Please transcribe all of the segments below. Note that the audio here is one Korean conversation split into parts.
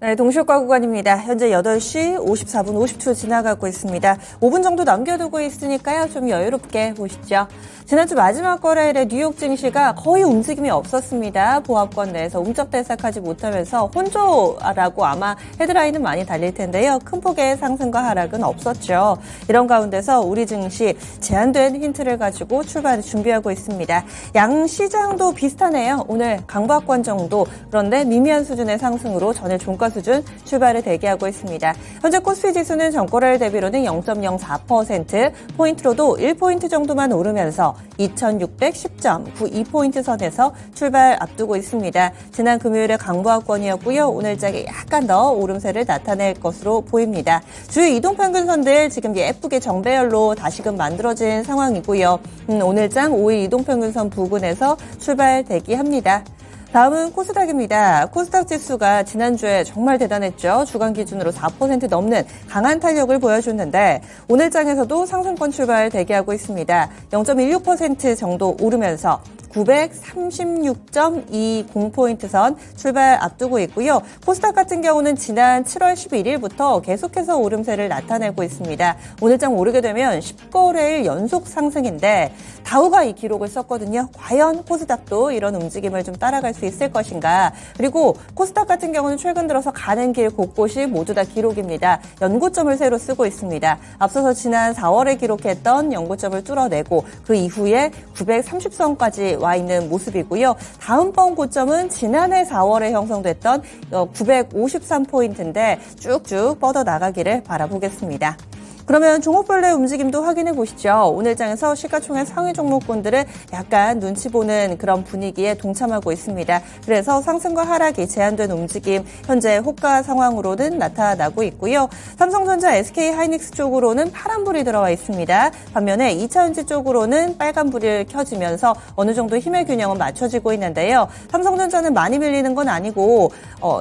네, 동시효과 구간입니다. 현재 8시 54분 50초 지나가고 있습니다. 5분 정도 남겨두고 있으니까요. 좀 여유롭게 보시죠. 지난주 마지막 거래일에 뉴욕 증시가 거의 움직임이 없었습니다. 보합권 내에서 움쩍달싹하지 못하면서 혼조라고 아마 헤드라인은 많이 달릴 텐데요. 큰 폭의 상승과 하락은 없었죠. 이런 가운데서 우리 증시 제한된 힌트를 가지고 출발 준비하고 있습니다. 양 시장도 비슷하네요. 오늘 강보합권 정도, 그런데 미미한 수준의 상승으로 전일 종가 수준 출발을 대기하고 있습니다. 현재 코스피 지수는 전거래일 대비로는 0.04%, 포인트로도 1포인트 정도만 오르면서 2610.92포인트 선에서 출발 앞두고 있습니다. 지난 금요일에 강보합권이었고요. 오늘장에 약간 더 오름세를 나타낼 것으로 보입니다. 주요 이동평균선들 지금 예쁘게 정배열로 다시금 만들어진 상황이고요. 오늘장 5일 이동평균선 부근에서 출발 대기합니다. 다음은 코스닥입니다. 코스닥 지수가 지난주에 정말 대단했죠. 주간 기준으로 4% 넘는 강한 탄력을 보여줬는데 오늘장에서도 상승권 출발 대기하고 있습니다. 0.16% 정도 오르면서 936.20포인트 선 출발 앞두고 있고요. 코스닥 같은 경우는 지난 7월 11일부터 계속해서 오름세를 나타내고 있습니다. 오늘장 오르게 되면 10거래일 연속 상승인데 다우가 이 기록을 썼거든요. 과연 코스닥도 이런 움직임을 좀 따라갈 수 있을 것인가. 그리고 코스닥 같은 경우는 최근 들어서 가는 길 곳곳이 모두 다 기록입니다. 연고점을 새로 쓰고 있습니다. 앞서서 지난 4월에 기록했던 연고점을 뚫어내고 그 이후에 930선까지 와 있는 모습이고요. 다음번 고점은 지난해 4월에 형성됐던 953포인트인데 쭉쭉 뻗어나가기를 바라보겠습니다. 그러면 종목별로의 움직임도 확인해 보시죠. 오늘장에서 시가총액 상위 종목군들을 약간 눈치 보는 그런 분위기에 동참하고 있습니다. 그래서 상승과 하락이 제한된 움직임 현재 호가 상황으로는 나타나고 있고요. 삼성전자, SK하이닉스 쪽으로는 파란불이 들어와 있습니다. 반면에 2차전지 쪽으로는 빨간불이 켜지면서 어느 정도 힘의 균형은 맞춰지고 있는데요. 삼성전자는 많이 밀리는 건 아니고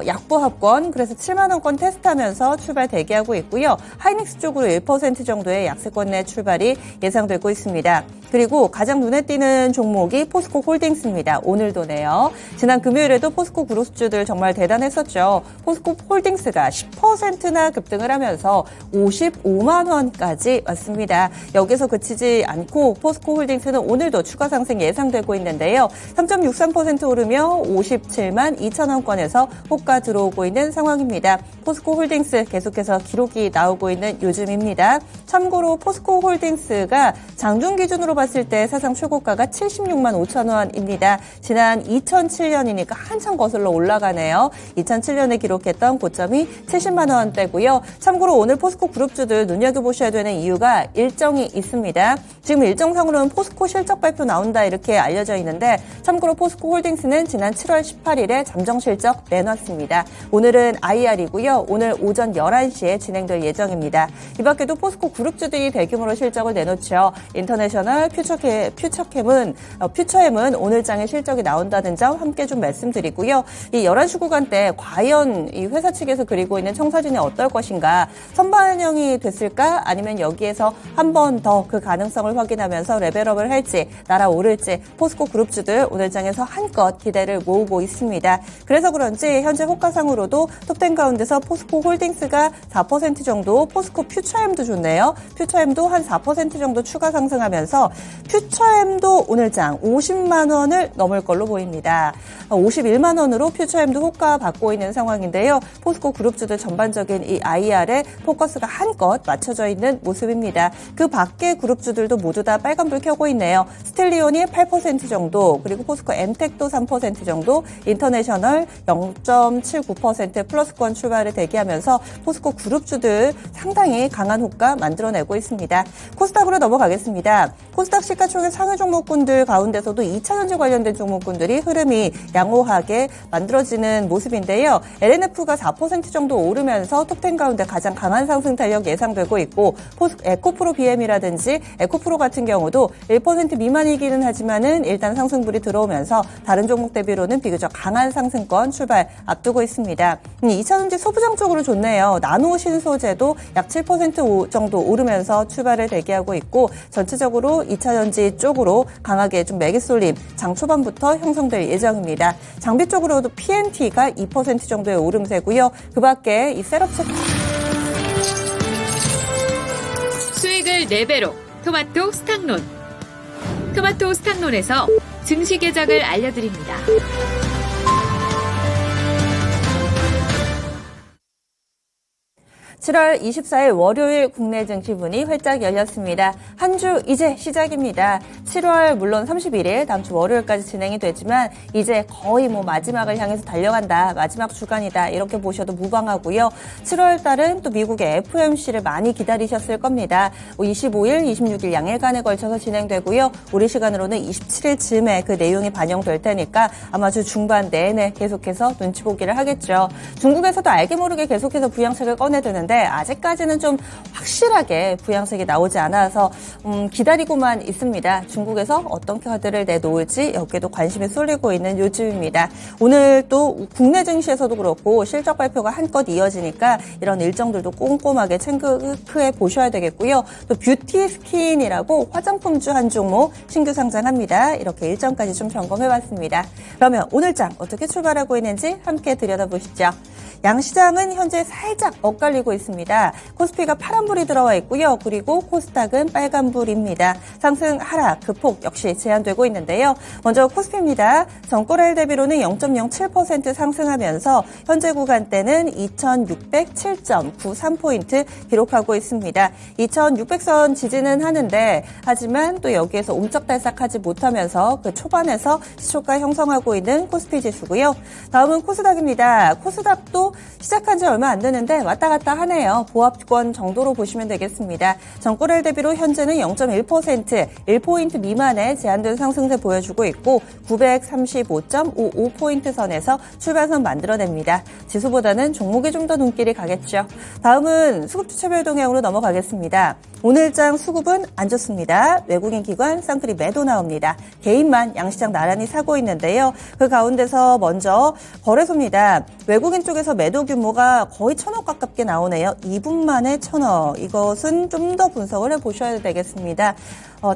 약보합권, 그래서 7만 원권 테스트하면서 출발 대기하고 있고요. 하이닉스 쪽으로 1% 정도의 약세권 내 출발이 예상되고 있습니다. 그리고 가장 눈에 띄는 종목이 포스코 홀딩스입니다. 오늘도네요. 지난 금요일에도 포스코 그룹주들 정말 대단했었죠. 포스코 홀딩스가 10%나 급등을 하면서 55만 원까지 왔습니다. 여기서 그치지 않고 포스코 홀딩스는 오늘도 추가 상승 예상되고 있는데요. 3.63% 오르며 57만 2천 원권에서 호가 들어오고 있는 상황입니다. 포스코 홀딩스 계속해서 기록이 나오고 있는 요즘입니다. 참고로 포스코 홀딩스가 장중 기준으로 봤을 때 사상 최고가가 76만 5천 원입니다. 지난 2007년이니까 한참 거슬러 올라가네요. 2007년에 기록했던 고점이 70만 원대고요. 참고로 오늘 포스코 그룹주들 눈여겨보셔야 되는 이유가 일정이 있습니다. 지금 일정상으로는 포스코 실적 발표 나온다 이렇게 알려져 있는데 참고로 포스코 홀딩스는 지난 7월 18일에 잠정 실적 내놨습니다. 오늘은 IR이고요. 오늘 오전 11시에 진행될 예정입니다. 이 밖에도 포스코 그룹주들이 대규모로 실적을 내놓죠. 인터내셔널 퓨처햄은 오늘장에 실적이 나온다는 점 함께 좀 말씀드리고요. 이 11시 구간대 과연 이 회사 측에서 그리고 있는 청사진이 어떨 것인가, 선반영이 됐을까 아니면 여기에서 한 번 더 그 가능성을 확인하면서 레벨업을 할지 날아오를지 포스코 그룹주들 오늘장에서 한껏 기대를 모으고 있습니다. 그래서 그런지 현재 호가상으로도 톱10 가운데서 포스코 홀딩스가 4% 정도, 포스코 퓨처햄도 좋네요. 퓨처햄도 한 4% 정도 추가 상승하면서 퓨처햄도 오늘장 50만 원을 넘을 걸로 보입니다. 51만 원으로 퓨처햄도 호가 받고 있는 상황인데요. 포스코 그룹주들 전반적인 이 IR에 포커스가 한껏 맞춰져 있는 모습입니다. 그 밖의 그룹주들도 모두 다 빨간불 켜고 있네요. 스텔리온이 8% 정도, 그리고 포스코 엠텍도 3% 정도, 인터내셔널 0.79% 플러스권 출발을 대기하면서 포스코 그룹주들 상당히 강한 호가 만들어내고 있습니다. 코스닥으로 넘어가겠습니다. 코스닥 시가총액 상위 종목군들 가운데서도 2차전지 관련된 종목군들이 흐름이 양호하게 만들어지는 모습인데요. LNF가 4% 정도 오르면서 톱10 가운데 가장 강한 상승 탄력 예상되고 있고, 에코프로 BM이라든지 에코프로 같은 경우도 1% 미만이기는 하지만은 일단 상승불이 들어오면서 다른 종목 대비로는 비교적 강한 상승권 출발 앞두고 있습니다. 2차전지 소부장 쪽으로 좋네요. 나노 신소재도 약 7% 정도 오르면서 출발을 대기하고 있고 전체적으로 2차전지 쪽으로 강하게 좀 매기 쏠림 장 초반부터 형성될 예정입니다. 장비 쪽으로도 PNT가 2% 정도의 오름세고요. 그 밖에 이 셋업체 수익을 4배로 토마토 스탁론. 토마토 스탁론에서 증시 계작을 알려드립니다. 7월 24일 월요일 국내 증시문이 활짝 열렸습니다. 한 주 이제 시작입니다. 7월 물론 31일 다음 주 월요일까지 진행이 되지만 이제 거의 마지막을 향해서 달려간다. 마지막 주간이다. 이렇게 보셔도 무방하고요. 7월 달은 또 미국의 FOMC를 많이 기다리셨을 겁니다. 25일, 26일 양일간에 걸쳐서 진행되고요. 우리 시간으로는 27일 즈음에 그 내용이 반영될 테니까 아마 주 중반 내내 계속해서 눈치 보기를 하겠죠. 중국에서도 알게 모르게 계속해서 부양책을 꺼내드는데 아직까지는 좀 확실하게 부양책이 나오지 않아서 기다리고만 있습니다. 중국에서 어떤 카드를 내놓을지 여기에도 관심이 쏠리고 있는 요즘입니다. 오늘 또 국내 증시에서도 그렇고 실적 발표가 한껏 이어지니까 이런 일정들도 꼼꼼하게 체크해 보셔야 되겠고요. 또 뷰티 스킨이라고 화장품주 한 종목 신규 상장합니다. 이렇게 일정까지 좀 점검해봤습니다. 그러면 오늘 장 어떻게 출발하고 있는지 함께 들여다보시죠. 양시장은 현재 살짝 엇갈리고 있습니다. 코스피가 파란불이 들어와 있고요. 그리고 코스닥은 빨간불입니다. 상승 하락 급폭 역시 제한되고 있는데요. 먼저 코스피입니다. 전고래일 대비로는 0.07% 상승하면서 현재 구간대는 2607.93포인트 기록하고 있습니다. 2600선 지지는 하는데 하지만 또 여기에서 옴짝달싹하지 못하면서 그 초반에서 시초가 형성하고 있는 코스피 지수고요. 다음은 코스닥입니다. 코스닥도 시작한 지 얼마 안 되는데 왔다 갔다 하네요. 보합권 정도로 보시면 되겠습니다. 전고래일 대비로 현재는 0.1%, 1포인트 미만의 제한된 상승세 보여주고 있고 935.55포인트 선에서 출발선 만들어냅니다. 지수보다는 종목에 좀 더 눈길이 가겠죠. 다음은 수급주체별 동향으로 넘어가겠습니다. 오늘장 수급은 안 좋습니다. 외국인 기관 쌍끌이 매도 나옵니다. 개인만 양시장 나란히 사고 있는데요. 그 가운데서 먼저 거래소입니다. 외국인 쪽에서 매도 규모가 거의 1,000억 가깝게 나오네요. 2분 만에 1,000억. 이것은 좀 더 분석을 해보셔야 되겠습니다.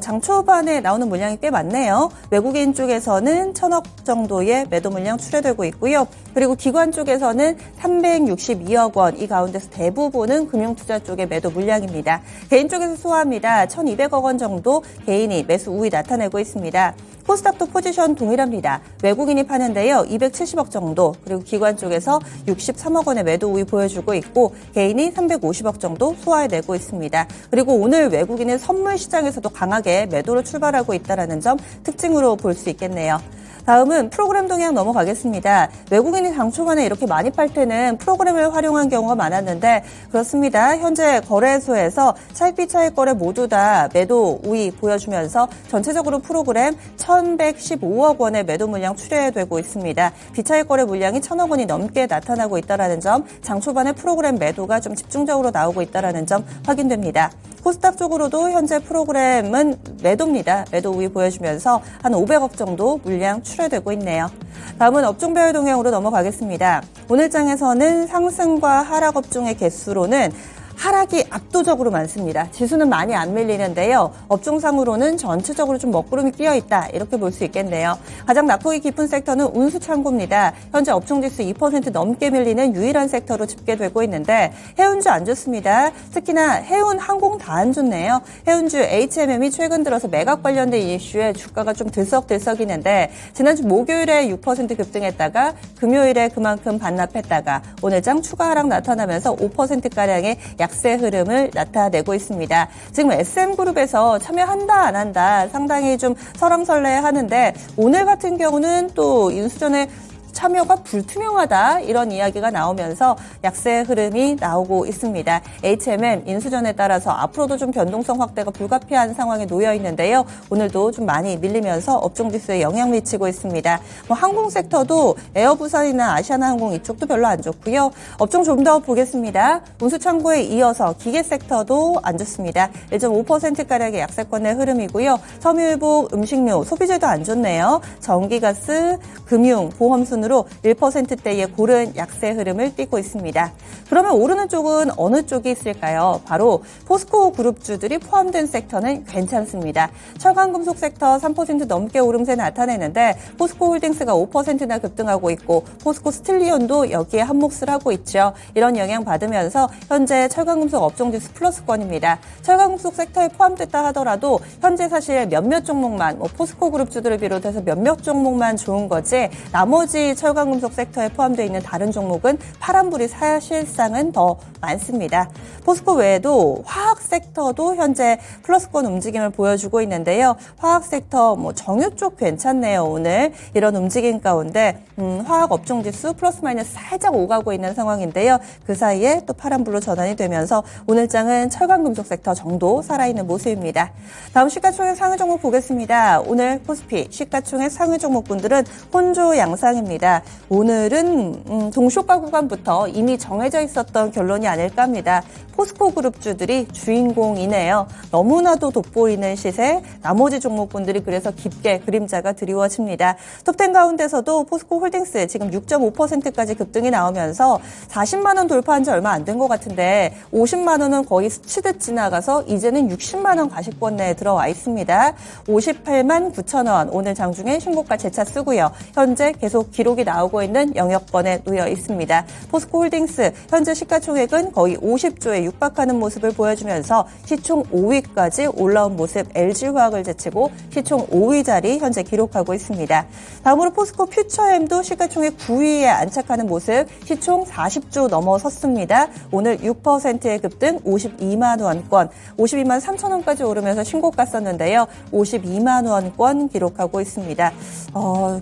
장 초반에 나오는 물량이 꽤 많네요. 외국인 쪽에서는 1,000억 정도의 매도 물량 출회되고 있고요. 그리고 기관 쪽에서는 362억 원, 이 가운데서 대부분은 금융투자 쪽의 매도 물량입니다. 개인 쪽에서 소화합니다. 1,200억 원 정도 개인이 매수 우위 나타내고 있습니다. 코스닥도 포지션 동일합니다. 외국인이 파는데요. 270억 정도, 그리고 기관 쪽에서 63억 원의 매도 우위 보여주고 있고 개인이 350억 정도 소화해내고 있습니다. 그리고 오늘 외국인은 선물 시장에서도 강하게 매도로 출발하고 있다는 점 특징으로 볼 수 있겠네요. 다음은 프로그램 동향 넘어가겠습니다. 외국인이 장 초반에 이렇게 많이 팔 때는 프로그램을 활용한 경우가 많았는데 그렇습니다. 현재 거래소에서 차익 비차익 거래 모두 다 매도 우위 보여주면서 전체적으로 프로그램 1,115억 원의 매도 물량 출회되고 있습니다. 비차익 거래 물량이 1,000억 원이 넘게 나타나고 있다는 점, 장 초반에 프로그램 매도가 좀 집중적으로 나오고 있다는 점 확인됩니다. 코스닥 쪽으로도 현재 프로그램은 매도입니다. 매도 우위 보여주면서 한 500억 정도 물량 출회되고 있네요. 다음은 업종별 동향으로 넘어가겠습니다. 오늘 장에서는 상승과 하락 업종의 개수로는 하락이 압도적으로 많습니다. 지수는 많이 안 밀리는데요. 업종상으로는 전체적으로 좀 먹구름이 끼어있다, 이렇게 볼 수 있겠네요. 가장 낙폭이 깊은 섹터는 운수창고입니다. 현재 업종지수 2% 넘게 밀리는 유일한 섹터로 집계되고 있는데 해운주 안 좋습니다. 특히나 해운, 항공 다 안 좋네요. 해운주 HMM이 최근 들어서 매각 관련된 이슈에 주가가 좀 들썩들썩이는데 지난주 목요일에 6% 급등했다가 금요일에 그만큼 반납했다가 오늘장 추가 하락 나타나면서 5%가량의 약세 흐름을 나타내고 있습니다. 지금 SM그룹에서 참여한다 안 한다 상당히 좀 설왕설래하는데 오늘 같은 경우는 또 인수전에 참여가 불투명하다, 이런 이야기가 나오면서 약세 흐름이 나오고 있습니다. HMM 인수전에 따라서 앞으로도 좀 변동성 확대가 불가피한 상황에 놓여 있는데요. 오늘도 좀 많이 밀리면서 업종지수에 영향 미치고 있습니다. 항공 섹터도 에어부산이나 아시아나항공 이쪽도 별로 안 좋고요. 업종 좀 더 보겠습니다. 운수창고에 이어서 기계 섹터도 안 좋습니다. 1.5%가량의 약세권의 흐름이고요. 섬유유복, 음식료, 소비재도 안 좋네요. 전기가스, 금융, 보험수는 순으로 1%대의 고른 약세 흐름을 띠고 있습니다. 그러면 오르는 쪽은 어느 쪽이 있을까요? 바로 포스코 그룹주들이 포함된 섹터는 괜찮습니다. 철강금속 섹터 3% 넘게 오름세 나타내는데 포스코 홀딩스가 5%나 급등하고 있고 포스코 스틸리온도 여기에 한몫을 하고 있죠. 이런 영향 받으면서 현재 철강금속 업종지수 플러스권입니다. 철강금속 섹터에 포함됐다 하더라도 현재 사실 몇몇 종목만 포스코 그룹주들을 비롯해서 몇몇 종목만 좋은 거지 나머지 철강금속 섹터에 포함되어 있는 다른 종목은 파란불이 사실상은 더 많습니다. 포스코 외에도 화학 섹터도 현재 플러스권 움직임을 보여주고 있는데요. 화학 섹터 정유 쪽 괜찮네요. 오늘 이런 움직임 가운데 화학 업종지수 플러스 마이너스 살짝 오가고 있는 상황인데요. 그 사이에 또 파란불로 전환이 되면서 오늘장은 철강금속 섹터 정도 살아있는 모습입니다. 다음 시가총액 상위 종목 보겠습니다. 오늘 코스피 시가총액 상위 종목군들은 혼조 양상입니다. 오늘은 동쇼가 구간부터 이미 정해져 있었던 결론이 아닐까 합니다. 포스코 그룹주들이 주인공이네요. 너무나도 돋보이는 시세, 나머지 종목군들이 그래서 깊게 그림자가 드리워집니다. 톱10 가운데서도 포스코 홀딩스 지금 6.5%까지 급등이 나오면서 40만 원 돌파한 지 얼마 안 된 것 같은데 50만 원은 거의 스치듯 지나가서 이제는 60만 원 과시권 내에 들어와 있습니다. 58만 9천 원 오늘 장중에 신고가 재차 쓰고요. 현재 계속 기록이 나오고 있는 영역권에 놓여 있습니다. 포스코 홀딩스 현재 시가총액은 거의 50조에 육박하는 모습을 보여주면서 시총 5위까지 올라온 모습 LG화학을 제치고 시총 5위 자리 현재 기록하고 있습니다. 다음으로 포스코 퓨처엠도 시가총액 9위에 안착하는 모습 시총 40조 넘어섰습니다. 오늘 6%의 급등 52만 원권, 52만 3천 원까지 오르면서 신고가 썼는데요. 52만 원권 기록하고 있습니다.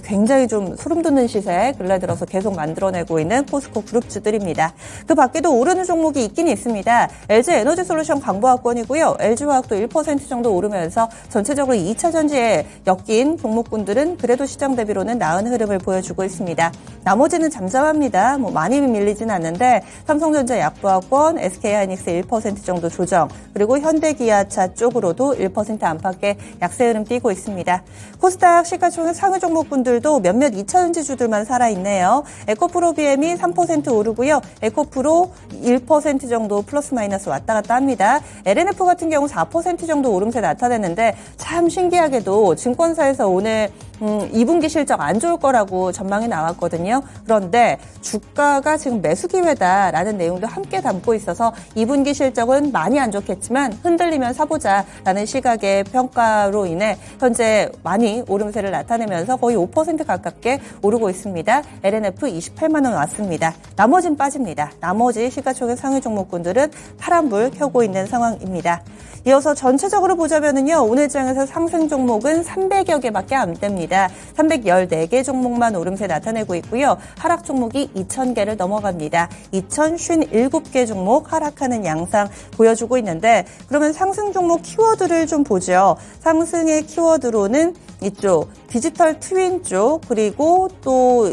굉장히 좀 소름 돋는 시세 근래 들어서 계속 만들어내고 있는 포스코 그룹주들입니다. 그 밖에도 오르는 종목이 있긴 있습니다. LG 에너지솔루션 광부화권이고요. LG화학도 1% 정도 오르면서 전체적으로 2차 전지에 엮인 종목군들은 그래도 시장 대비로는 나은 흐름을 보여주고 있습니다. 나머지는 잠잠합니다. 많이 밀리진 않는데 삼성전자 약부화권, SK하이닉스 1% 정도 조정, 그리고 현대기아차 쪽으로도 1% 안팎의 약세 흐름 띄고 있습니다. 코스닥 시가총액 상위 종목군들도 몇몇 2차 전지주들만 살아있네요. 에코프로 BM이 3% 오르고요. 에코프로 1% 정도 플러스 마이너스 왔다 갔다 합니다. LNF 같은 경우 4% 정도 오름세 나타내는데 참 신기하게도 증권사에서 오늘 2분기 실적 안 좋을 거라고 전망이 나왔거든요. 그런데 주가가 지금 매수 기회다라는 내용도 함께 담고 있어서 2분기 실적은 많이 안 좋겠지만 흔들리면 사보자라는 시각의 평가로 인해 현재 많이 오름세를 나타내면서 거의 5% 가깝게 오르고 있습니다. LNF 28만 원 왔습니다. 나머진 빠집니다. 나머지 시가총액 상위 종목군들은 파란불 켜고 있는 상황입니다. 이어서 전체적으로 보자면은요, 오늘 장에서 상승 종목은 300여 개밖에 안 됩니다. 314개 종목만 오름세 나타내고 있고요. 하락 종목이 2,000개를 넘어갑니다. 2,057개 종목 하락하는 양상 보여주고 있는데, 그러면 상승 종목 키워드를 좀 보죠. 상승의 키워드로는 이쪽 디지털 트윈 쪽, 그리고 또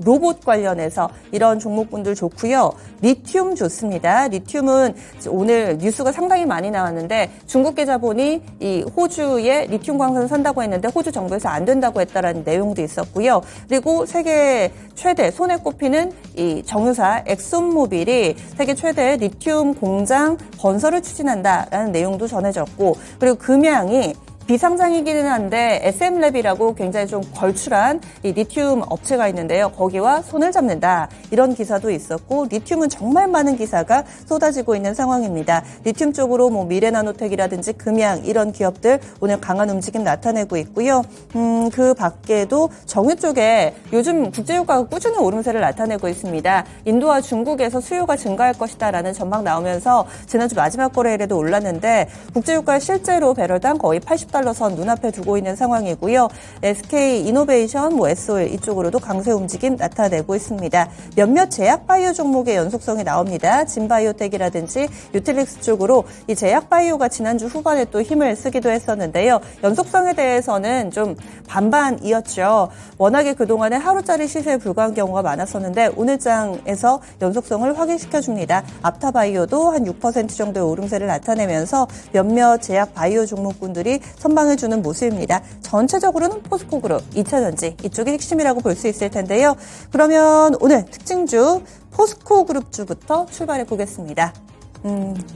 로봇 관련해서 이런 종목군들 좋고요. 리튬 좋습니다. 리튬은 오늘 뉴스가 상당히 많이 나왔는데 중국계 자본이 이 호주에 리튬 광산을 산다고 했는데 호주 정부에서 안 된다고 했다라는 내용도 있었고요. 그리고 세계 최대 손에 꼽히는 이 정유사 엑손모빌이 세계 최대 리튬 공장 건설을 추진한다라는 내용도 전해졌고, 그리고 금양이 비상장이기는 한데 SM랩이라고 굉장히 좀 걸출한 이 리튬 업체가 있는데요. 거기와 손을 잡는다. 이런 기사도 있었고, 리튬은 정말 많은 기사가 쏟아지고 있는 상황입니다. 리튬 쪽으로 미래나노텍이라든지 금양 이런 기업들 오늘 강한 움직임 나타내고 있고요. 그 밖에도 정유 쪽에 요즘 국제유가가 꾸준히 오름세를 나타내고 있습니다. 인도와 중국에서 수요가 증가할 것이다라는 전망 나오면서 지난주 마지막 거래일에도 올랐는데 국제유가 실제로 배럴당 거의 80달러 선 눈앞에 두고 있는 상황이고요. SK이노베이션, SOL 이쪽으로도 강세 움직임 나타내고 있습니다. 몇몇 제약바이오 종목의 연속성이 나옵니다. 진바이오텍이라든지 유틸릭스 쪽으로 이 제약바이오가 지난주 후반에 또 힘을 쓰기도 했었는데요. 연속성에 대해서는 좀 반반이었죠. 워낙에 그동안에 하루짜리 시세에 불과한 경우가 많았었는데 오늘장에서 연속성을 확인시켜줍니다. apta바이오도 한 6% 정도의 오름세를 나타내면서 몇몇 제약바이오 종목군들이 선방해주는 모습입니다. 전체적으로는 포스코그룹, 2차전지 이쪽이 핵심이라고 볼 수 있을 텐데요. 그러면 오늘 특징주 포스코그룹주부터 출발해 보겠습니다.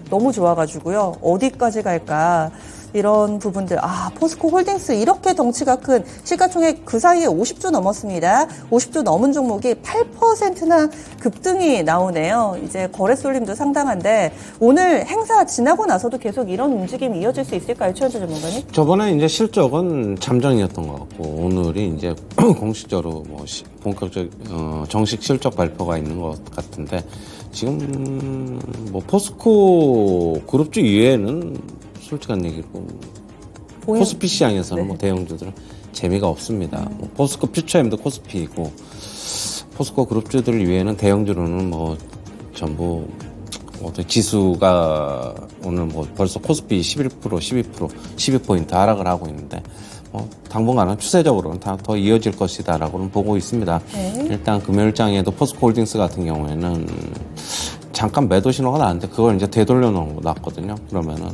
너무 좋아가지고요. 어디까지 갈까? 이런 부분들. 포스코홀딩스 이렇게 덩치가 큰 시가총액 그 사이에 50조 넘었습니다. 50조 넘은 종목이 8%나 급등이 나오네요. 이제 거래 쏠림도 상당한데 오늘 행사 지나고 나서도 계속 이런 움직임이 이어질 수 있을까요, 최현재 전문가님? 저번에 이제 실적은 잠정이었던 것 같고 오늘이 이제 공식적으로 본격적 정식 실적 발표가 있는 것 같은데 지금 포스코 그룹주 이외에는 솔직한 얘기고 코스피 시장에서는 네. 대형주들은 재미가 없습니다. 포스코 퓨처엠도 코스피이고 포스코 그룹주들 이외에는 대형주로는 전부 지수가 오늘 벌써 코스피 11%, 12%, 12포인트 하락을 하고 있는데 당분간은 추세적으로는 다 더 이어질 것이다라고는 보고 있습니다. 네. 일단 금요일장에도 포스코홀딩스 같은 경우에는 잠깐 매도 신호가 나왔는데 그걸 이제 되돌려 놨거든요. 그러면은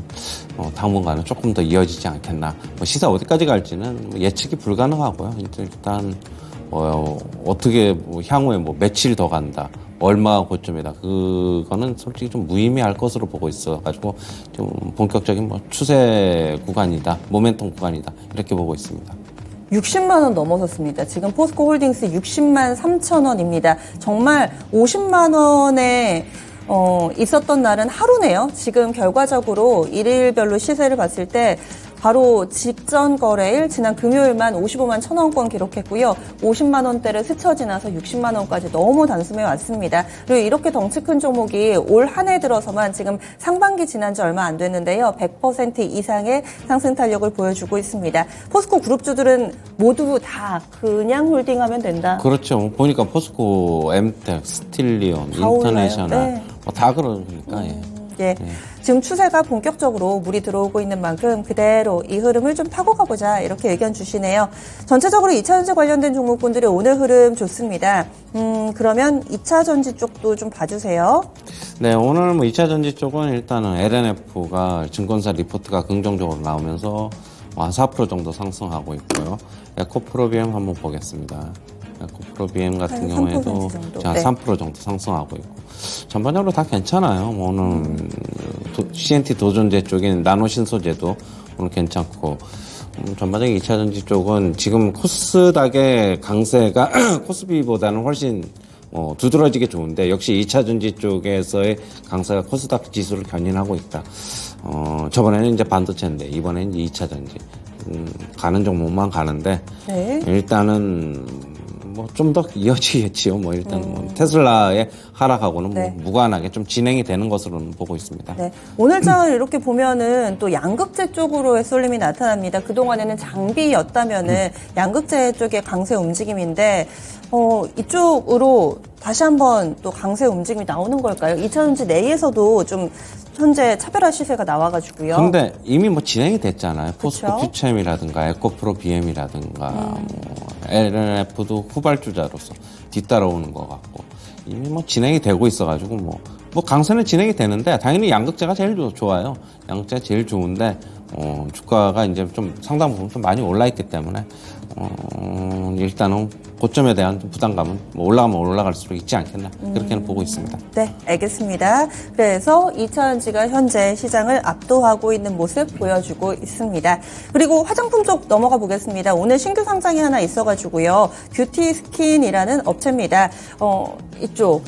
당분간은 조금 더 이어지지 않겠나. 시세 어디까지 갈지는 예측이 불가능하고요. 일단 어떻게 향후에 며칠 더 간다. 얼마가 고점이다. 그거는 솔직히 좀 무의미할 것으로 보고 있어가지고 좀 본격적인 추세 구간이다. 모멘텀 구간이다. 이렇게 보고 있습니다. 60만 원 넘어섰습니다. 지금 포스코홀딩스 60만 3천 원입니다. 정말 50만 원에 있었던 날은 하루네요. 지금 결과적으로 일일별로 시세를 봤을 때 바로 직전 거래일 지난 금요일만 55만 1,000원권 기록했고요. 50만 원대를 스쳐 지나서 60만 원까지 너무 단숨에 왔습니다. 그리고 이렇게 덩치 큰 종목이 올 한 해 들어서만 지금 상반기 지난 지 얼마 안 됐는데요. 100% 이상의 상승 탄력을 보여주고 있습니다. 포스코 그룹주들은 모두 다 그냥 홀딩하면 된다. 그렇죠. 보니까 포스코, 엠텍, 스틸리온, 다 올라요. 인터내셔널 네. 다 그러니까 예. 지금 추세가 본격적으로 물이 들어오고 있는 만큼 그대로 이 흐름을 좀 타고 가보자 이렇게 의견 주시네요. 전체적으로 2차전지 관련된 종목군들의 오늘 흐름 좋습니다. 그러면 2차전지 쪽도 좀 봐주세요. 네, 오늘 2차전지 쪽은 일단은 LNF가 증권사 리포트가 긍정적으로 나오면서 한 4% 정도 상승하고 있고요. 에코프로비엠 한번 보겠습니다. 에코프로비엠 같은 한 경우에도 3% 정도. 한 네. 3% 정도 상승하고 있고 전반적으로 다 괜찮아요. 오늘 CNT 도전제 쪽인 나노 신소재도 오늘 괜찮고 전반적인 2차전지 쪽은 지금 코스닥의 강세가 코스피보다는 훨씬 두드러지게 좋은데 역시 2차전지 쪽에서의 강세가 코스닥 지수를 견인하고 있다. 저번에는 이제 반도체인데 이번에는 2차전지 가는 종목만 가는데 네. 일단은 좀 더 이어지겠지요. 일단 테슬라의 하락하고는 네. 무관하게 좀 진행이 되는 것으로는 보고 있습니다. 네. 오늘 장을 이렇게 보면은 또 양극재 쪽으로의 쏠림이 나타납니다. 그동안에는 장비였다면은 양극재 쪽의 강세 움직임인데, 이쪽으로 다시 한번 또 강세 움직임이 나오는 걸까요? 2차전지 내에서도 좀 현재 차별화 시세가 나와가지고요. 근데 이미 진행이 됐잖아요. 포스코 그쵸? 퓨처엠이라든가 에코프로 BM이라든가 LNF도 후발주자로서 뒤따라오는 것 같고 이미 진행이 되고 있어가지고 강세는 진행이 되는데 당연히 양극재가 제일 좋아요. 양극재가 제일 좋은데 주가가 이제 좀 상당 부분 좀 많이 올라 있기 때문에 일단은 고점에 대한 부담감은 올라가면 올라갈수록 있지 않겠나 그렇게는 보고 있습니다. 네, 알겠습니다. 그래서 2차전지가 현재 시장을 압도하고 있는 모습 보여주고 있습니다. 그리고 화장품 쪽 넘어가 보겠습니다. 오늘 신규 상장이 하나 있어가지고요. 뷰티 스킨이라는 업체입니다. 이쪽.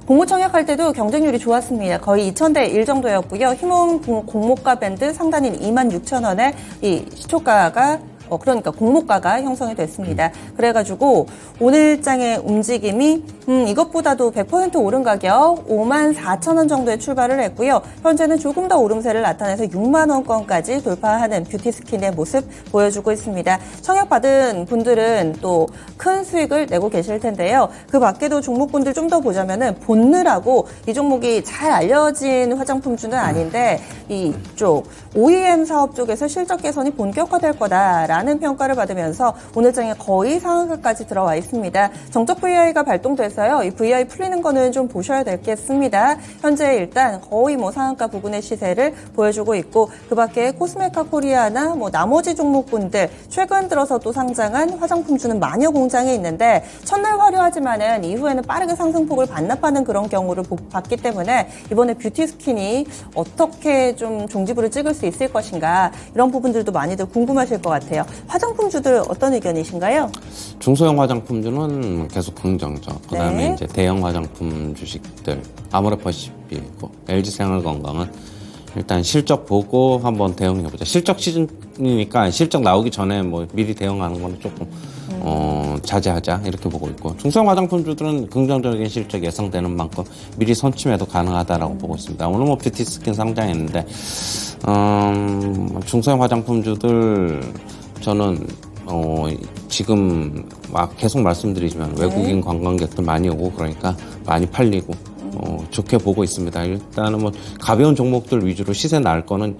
공모 청약할 때도 경쟁률이 좋았습니다. 거의 2,000대 1 정도였고요. 힘온 공모가 밴드 상단인 26,000원에 이 시초가가 그러니까 공모가가 형성이 됐습니다. 그래가지고 오늘 장의 움직임이 이것보다도 100% 오른 가격 54,000원 정도에 출발을 했고요. 현재는 조금 더 오름세를 나타내서 6만 원권까지 돌파하는 뷰티 스킨의 모습 보여주고 있습니다. 청약받은 분들은 또 큰 수익을 내고 계실 텐데요. 그 밖에도 종목군들 좀 더 보자면은 본느라고 이 종목이 잘 알려진 화장품주는 아닌데 이쪽 OEM 사업 쪽에서 실적 개선이 본격화될 거다라고 라는 평가를 받으면서 오늘장에 거의 상한가까지 들어와 있습니다. 정적 VI가 발동돼서요. 이 VI 풀리는 거는 좀 보셔야 되겠습니다. 현재 일단 거의 상한가 부근의 시세를 보여주고 있고 그 밖에 코스메카 코리아나 나머지 종목군들 최근 들어서 또 상장한 화장품주는 마녀 공장에 있는데 첫날 화려하지만은 이후에는 빠르게 상승폭을 반납하는 그런 경우를 봤기 때문에 이번에 뷰티 스킨이 어떻게 좀 종지부를 찍을 수 있을 것인가 이런 부분들도 많이들 궁금하실 것 같아요. 화장품주들 어떤 의견이신가요? 중소형 화장품주는 계속 긍정적. 그다음에 네. 이제 대형 화장품 주식들 아모레퍼시픽, LG생활건강은 일단 실적 보고 한번 대응해보자. 실적 시즌이니까 실적 나오기 전에 미리 대응하는 거는 조금 자제하자 이렇게 보고 있고, 중소형 화장품주들은 긍정적인 실적 예상되는 만큼 미리 선침해도 가능하다라고 보고 있습니다. 오늘 뷰티 스킨 상장했는데 중소형 화장품주들 저는 지금 막 계속 말씀드리지만 외국인 관광객들 많이 오고 그러니까 많이 팔리고 좋게 보고 있습니다. 일단은 가벼운 종목들 위주로 시세 날 거는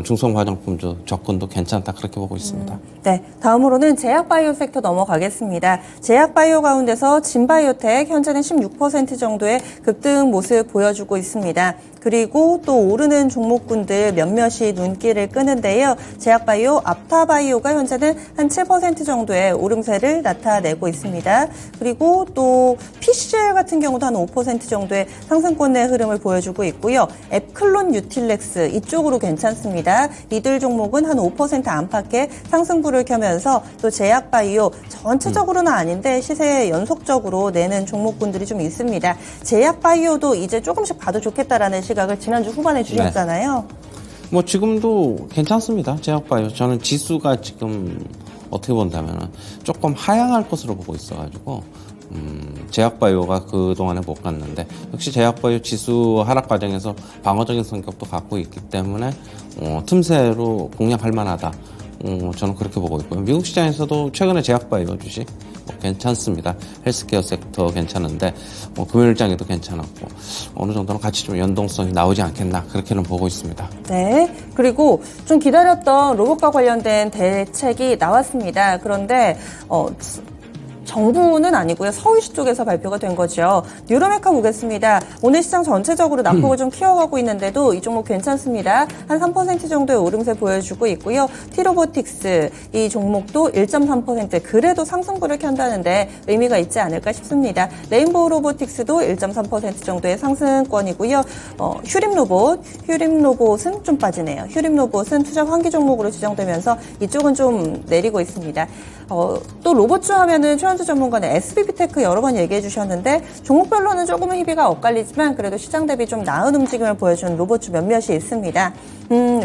중소형 화장품주 접근도 괜찮다 그렇게 보고 있습니다. 네, 다음으로는 제약바이오 섹터 넘어가겠습니다. 제약바이오 가운데서 진바이오텍 현재는 16% 정도의 급등 모습 보여주고 있습니다. 그리고 또 오르는 종목군들 몇몇이 눈길을 끄는데요. 제약바이오, 앞타바이오가 현재는 한 7% 정도의 오름세를 나타내고 있습니다. 그리고 또 PCL 같은 경우도 한 5% 정도의 상승권의 흐름을 보여주고 있고요. 앱클론 뉴틸렉스 이쪽으로 괜찮습니다. 이들 종목은 한 5% 안팎의 상승부를 켜면서 또 제약바이오 전체적으로는 아닌데 시세에 연속적으로 내는 종목군들이 좀 있습니다. 제약바이오도 이제 조금씩 봐도 좋겠다라는 시각을 지난주 후반에 주셨잖아요. 지금도 괜찮습니다. 제약바이오. 저는 지수가 지금 어떻게 본다면 조금 하향할 것으로 보고 있어가지고 제약바이오가 그동안에 못 갔는데 역시 제약바이오 지수 하락 과정에서 방어적인 성격도 갖고 있기 때문에 틈새로 공략할 만하다. 저는 그렇게 보고 있고요. 미국 시장에서도 최근에 제약바이오 주식 괜찮습니다. 헬스케어 섹터 괜찮은데 금요일장에도 괜찮았고 어느 정도는 같이 좀 연동성이 나오지 않겠나 그렇게는 보고 있습니다. 네, 그리고 좀 기다렸던 로봇과 관련된 대책이 나왔습니다. 그런데 정부는 아니고요. 서울시 쪽에서 발표가 된 거죠. 뉴로메카 보겠습니다. 오늘 시장 전체적으로 낙폭을 좀 키워가고 있는데도 이 종목 괜찮습니다. 한 3% 정도의 오름세 보여주고 있고요. T로보틱스 이 종목도 1.3% 그래도 상승부를 켠다는데 의미가 있지 않을까 싶습니다. 레인보우 로보틱스도 1.3% 정도의 상승권이고요. 휴림로봇은 좀 빠지네요. 휴림로봇은 투자 환기 종목으로 지정되면서 이쪽은 좀 내리고 있습니다. 또 로봇주 하면은 최현주 전문가는 SBB테크 여러 번 얘기해 주셨는데 종목별로는 조금은 희비가 엇갈리지만 그래도 시장 대비 좀 나은 움직임을 보여주는 로봇주 몇몇이 있습니다.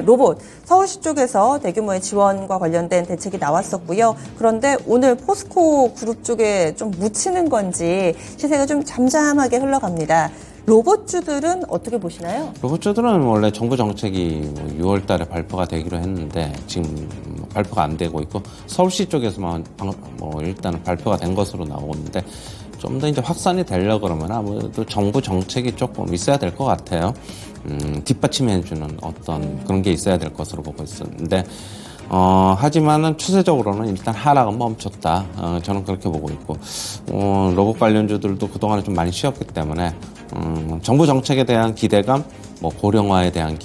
로봇 서울시 쪽에서 대규모의 지원과 관련된 대책이 나왔었고요. 그런데 오늘 포스코 그룹 쪽에 좀 묻히는 건지 시세가 좀 잠잠하게 흘러갑니다. 로봇주들은 어떻게 보시나요? 로봇주들은 원래 정부 정책이 6월 달에 발표가 되기로 했는데 지금 발표가 안 되고 있고 서울시 쪽에서만 일단은 발표가 된 것으로 나오는데 좀 더 이제 확산이 되려고 그러면 아무래도 정부 정책이 조금 있어야 될 것 같아요. 뒷받침해주는 어떤 그런 게 있어야 될 것으로 보고 있었는데 하지만은 추세적으로는 일단 하락은 멈췄다. 저는 그렇게 보고 있고, 로봇 관련주들도 그동안에 좀 많이 쉬었기 때문에, 정부 정책에 대한 기대감, 고령화에 대한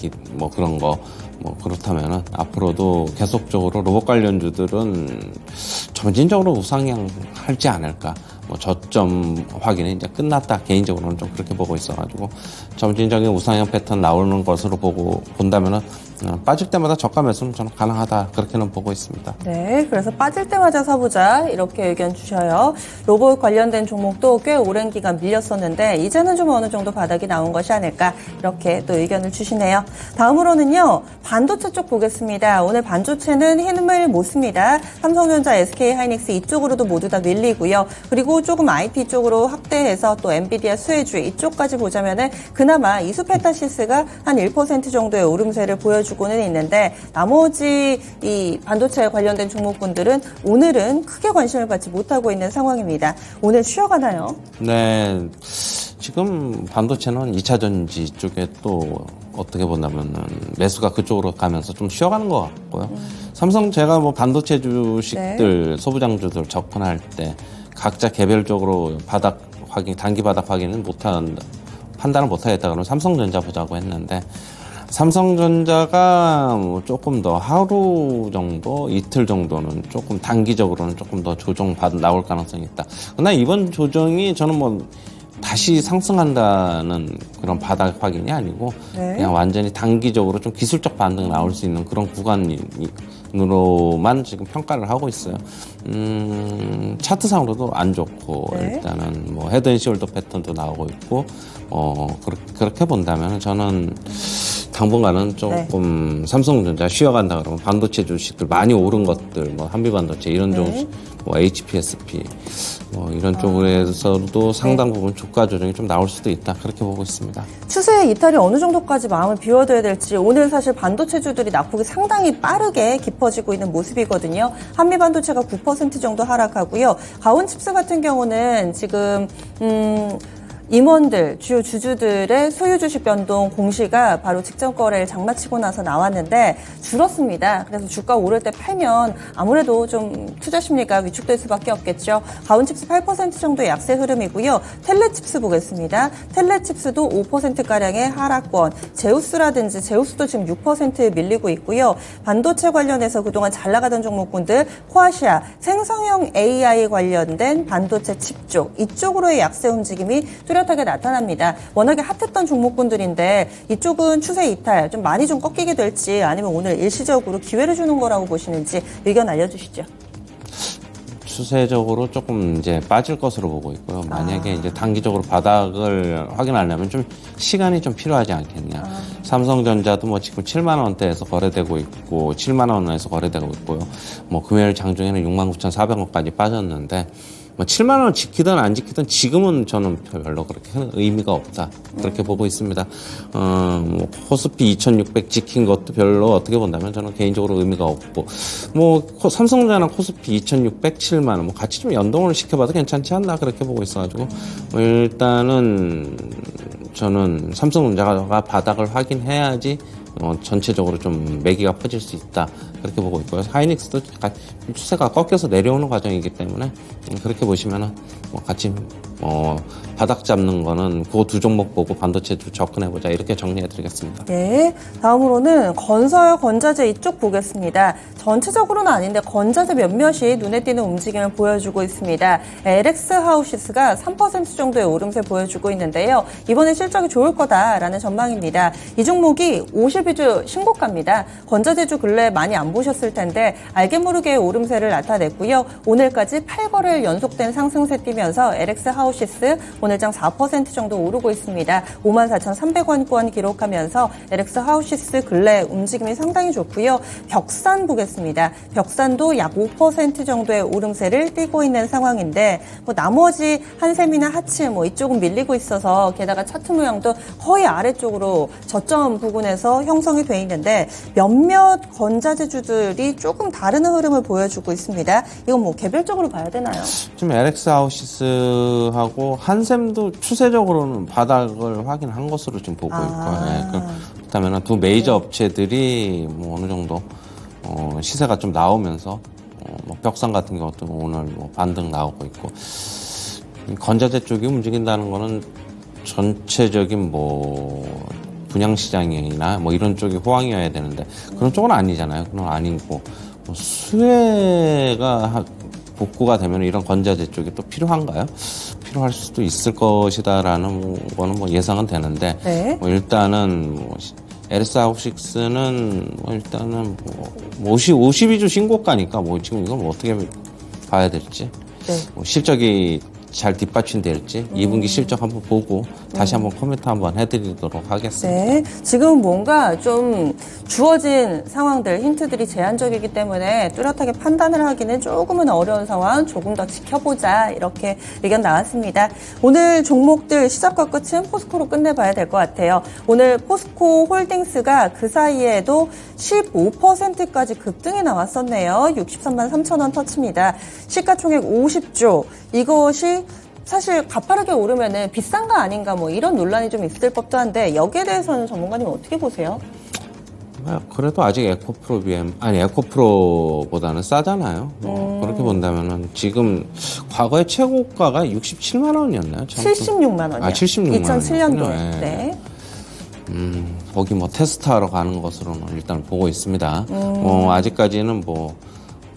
그런 거, 그렇다면은 앞으로도 계속적으로 로봇 관련주들은 점진적으로 우상향하지 않을까. 저점 확인이 이제 끝났다. 개인적으로는 좀 그렇게 보고 있어가지고 점진적인 우상향 패턴 나오는 것으로 본다면은 빠질 때마다 저가 매수는 저는 가능하다. 그렇게는 보고 있습니다. 네, 그래서 빠질 때마다 사보자 이렇게 의견 주셔요. 로봇 관련된 종목도 꽤 오랜 기간 밀렸었는데 이제는 좀 어느 정도 바닥이 나온 것이 아닐까 이렇게 또 의견을 주시네요. 다음으로는요. 반도체 쪽 보겠습니다. 오늘 반도체는 힘을 못 씁니다. 삼성전자, SK하이닉스 이쪽으로도 모두 다 밀리고요. 그리고 조금 IT 쪽으로 확대해서 또 엔비디아 수혜주의 이쪽까지 보자면은 그나마 이수페타시스가 한 1% 정도의 오름세를 보여주고는 있는데 나머지 이 반도체에 관련된 종목군들은 오늘은 크게 관심을 받지 못하고 있는 상황입니다. 오늘 쉬어가나요? 네. 지금 반도체는 2차 전지 쪽에 또 어떻게 본다면은 매수가 그쪽으로 가면서 좀 쉬어가는 것 같고요. 삼성 제가 뭐 반도체 주식들 소부장주들 접근할 때 각자 개별적으로 바닥 확인, 단기 바닥 확인은 못한다. 판단을 못하겠다 그러면 삼성전자 보자고 했는데 삼성전자가 뭐 조금 더 하루 정도, 이틀 정도는 조금 단기적으로는 조금 더 조정 나올 가능성이 있다. 그러나 이번 조정이 저는 뭐 다시 상승한다는 그런 바닥 확인이 아니고 그냥 완전히 단기적으로 좀 기술적 반등 나올 수 있는 그런 구간으로만 지금 평가를 하고 있어요. 차트상으로도 안 좋고 일단은 뭐 헤드앤숄더 패턴도 나오고 있고 그렇게 본다면 저는 당분간은 조금 삼성전자 쉬어간다 그러면 반도체 주식들 많이 오른 것들 뭐 한미반도체 이런 쪽 뭐 HPSP 뭐 이런 쪽에서도 상당 부분 주가 조정이 좀 나올 수도 있다 그렇게 보고 있습니다. 추세의 이탈이 어느 정도까지 마음을 비워둬야 될지 오늘 사실 반도체주들이 낙폭이 상당히 빠르게 깊어지고 있는 모습이거든요. 한미반도체가 9% 정도 하락하고요. 가온칩스 같은 경우는 지금 임원들, 주요 주주들의 소유 주식 변동 공시가 바로 직전 거래일 장마치고 나서 나왔는데 줄었습니다. 그래서 주가 오를 때 팔면 아무래도 좀 투자 심리가 위축될 수밖에 없겠죠. 가온칩스 8% 정도의 약세 흐름이고요. 텔레칩스 보겠습니다. 텔레칩스도 5%가량의 하락권, 제우스도 지금 6% 밀리고 있고요. 반도체 관련해서 그동안 잘 나가던 종목군들, 코아시아, 생성형 AI 관련된 반도체 칩 쪽, 이쪽으로의 약세 움직임이 뚜렷하게 나타납니다. 워낙에 핫했던 종목군들인데 이쪽은 추세 이탈 좀 많이 좀 꺾이게 될지 아니면 오늘 일시적으로 기회를 주는 거라고 보시는지 의견 알려주시죠. 추세적으로 조금 이제 빠질 것으로 보고 있고요. 만약에 이제 단기적으로 바닥을 확인하려면 좀 시간이 좀 필요하지 않겠냐. 삼성전자도 뭐 지금 7만 원대에서 거래되고 있고 7만 원에서 거래되고 있고요. 뭐 금요일 장중에는 69,400원까지 빠졌는데 뭐 7만 원 지키든 안 지키든 지금은 저는 별로 그렇게 의미가 없다. 그렇게 보고 있습니다. 뭐 코스피 2,600 지킨 것도 별로 어떻게 본다면 저는 개인적으로 의미가 없고 뭐 삼성전자나 코스피 2,600 7만 원 뭐 같이 좀 연동을 시켜봐도 괜찮지 않나 그렇게 보고 있어가지고 뭐 일단은 저는 삼성전자가 바닥을 확인해야지 전체적으로 좀 매기가 퍼질 수 있다. 그렇게 보고 있고요. 하이닉스도 추세가 꺾여서 내려오는 과정이기 때문에 그렇게 보시면은 뭐 같이 바닥 잡는 거는 그 두 종목 보고 반도체 접근해보자 이렇게 정리해드리겠습니다. 네, 다음으로는 건설, 건자재 이쪽 보겠습니다. 전체적으로는 아닌데 건자재 몇몇이 눈에 띄는 움직임을 보여주고 있습니다. LX 하우시스가 3% 정도의 오름세 보여주고 있는데요. 이번에 실적이 좋을 거다라는 전망입니다. 이 종목이 52주 신고가입니다. 건자재주 근래 많이 안 보셨을 텐데 알게 모르게 오름세를 나타냈고요. 오늘까지 8거래일 연속된 상승세 띄면서 LX 하우시스 오늘장 4% 정도 오르고 있습니다. 54,300원권 기록하면서 LX 하우시스 근래 움직임이 상당히 좋고요. 벽산 보겠습니다. 벽산도 약 5% 정도의 오름세를 띄고 있는 상황인데 뭐 나머지 한샘이나 하츠 뭐 이쪽은 밀리고 있어서 게다가 차트 모양도 거의 아래쪽으로 저점 부근에서 형성이 돼 있는데 몇몇 건자재주들이 조금 다른 흐름을 보여주고 있습니다. 이건 뭐 개별적으로 봐야 되나요? 지금 LX 하우시스하고 한샘도 추세적으로는 바닥을 확인한 것으로 지금 보고 있고요. 네. 그렇다면 두 메이저 업체들이 뭐 어느 정도 시세가 좀 나오면서 뭐 벽산 같은 경우도 오늘 뭐 반등 나오고 있고 건자재 쪽이 움직인다는 거는 전체적인 뭐 분양시장이나 뭐 이런 쪽이 호황이어야 되는데 그런 쪽은 아니잖아요. 그건 아니고 뭐 수혜가 복구가 되면 이런 건자재 쪽이 또 필요한가요? 필요할 수도 있을 것이다라는 거는 뭐 예상은 되는데 네. 뭐 일단은 뭐 LS 하우식스는 뭐 일단은 뭐 52주 신고가니까 뭐 지금 이건 뭐 어떻게 봐야 될지 뭐 실적이 잘 뒷받침될지 2분기 실적 한번 보고 다시 한번 코멘트 한번 해드리도록 하겠습니다. 네, 지금 뭔가 좀 주어진 상황들, 힌트들이 제한적이기 때문에 뚜렷하게 판단을 하기는 조금은 어려운 상황, 조금 더 지켜보자 이렇게 의견 나왔습니다. 오늘 종목들 시작과 끝은 포스코로 끝내봐야 될 것 같아요. 오늘 포스코 홀딩스가 그 사이에도 15%까지 급등이 나왔었네요. 63만 3천 원 터치입니다. 시가총액 50조. 이것이 사실 가파르게 오르면은 비싼 거 아닌가 뭐 이런 논란이 좀 있을 법도 한데 여기에 대해서는 전문가님 어떻게 보세요? 그래도 아직 에코프로보다는 싸잖아요. 그렇게 본다면은 지금 과거의 최고가가 67만 원이었나요? 76만 원이요. 아, 76만 2007년도에. 원이었군요. 네. 거기 뭐 테스트하러 가는 것으로는 일단 보고 있습니다. 아직까지는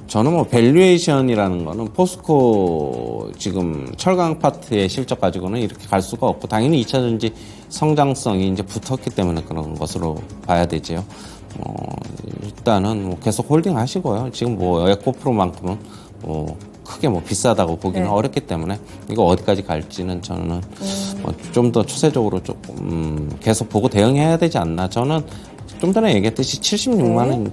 저는 밸류에이션이라는 거는 포스코 지금 철강 파트의 실적 가지고는 이렇게 갈 수가 없고, 당연히 2차전지 성장성이 이제 붙었기 때문에 그런 것으로 봐야 되지요. 일단은 계속 홀딩 하시고요. 지금 에코프로만큼은 크게 비싸다고 보기는 네. 어렵기 때문에 이거 어디까지 갈지는 저는 좀 더 추세적으로 조금 계속 보고 대응해야 되지 않나. 저는 좀 전에 얘기했듯이 76만 원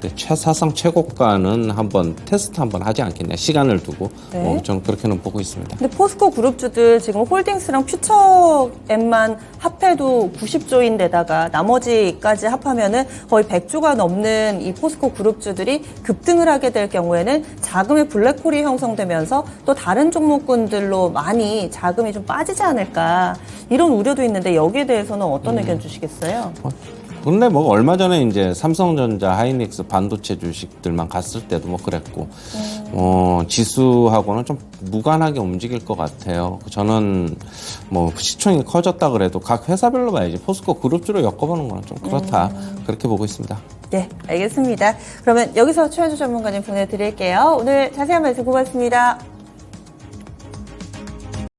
그때 사상 최고가는 한번 테스트 한번 하지 않겠냐, 시간을 두고. 네. 저는 그렇게는 보고 있습니다. 근데 포스코 그룹주들 지금 홀딩스랑 퓨처엠만 합해도 90조인데다가 나머지까지 합하면은 거의 100조가 넘는 이 포스코 그룹주들이 급등을 하게 될 경우에는 자금의 블랙홀이 형성되면서 또 다른 종목군들로 많이 자금이 좀 빠지지 않을까, 이런 우려도 있는데 여기에 대해서는 어떤 의견 주시겠어요? 근데 얼마 전에 이제 삼성전자, 하이닉스 반도체 주식들만 갔을 때도 그랬고, 지수하고는 좀 무관하게 움직일 것 같아요. 저는 시총이 커졌다 그래도 각 회사별로 봐야지 포스코 그룹주로 엮어보는 거는 좀 그렇다. 그렇게 보고 있습니다. 네, 알겠습니다. 그러면 여기서 최현주 전문가님 보내드릴게요. 오늘 자세한 말씀 고맙습니다.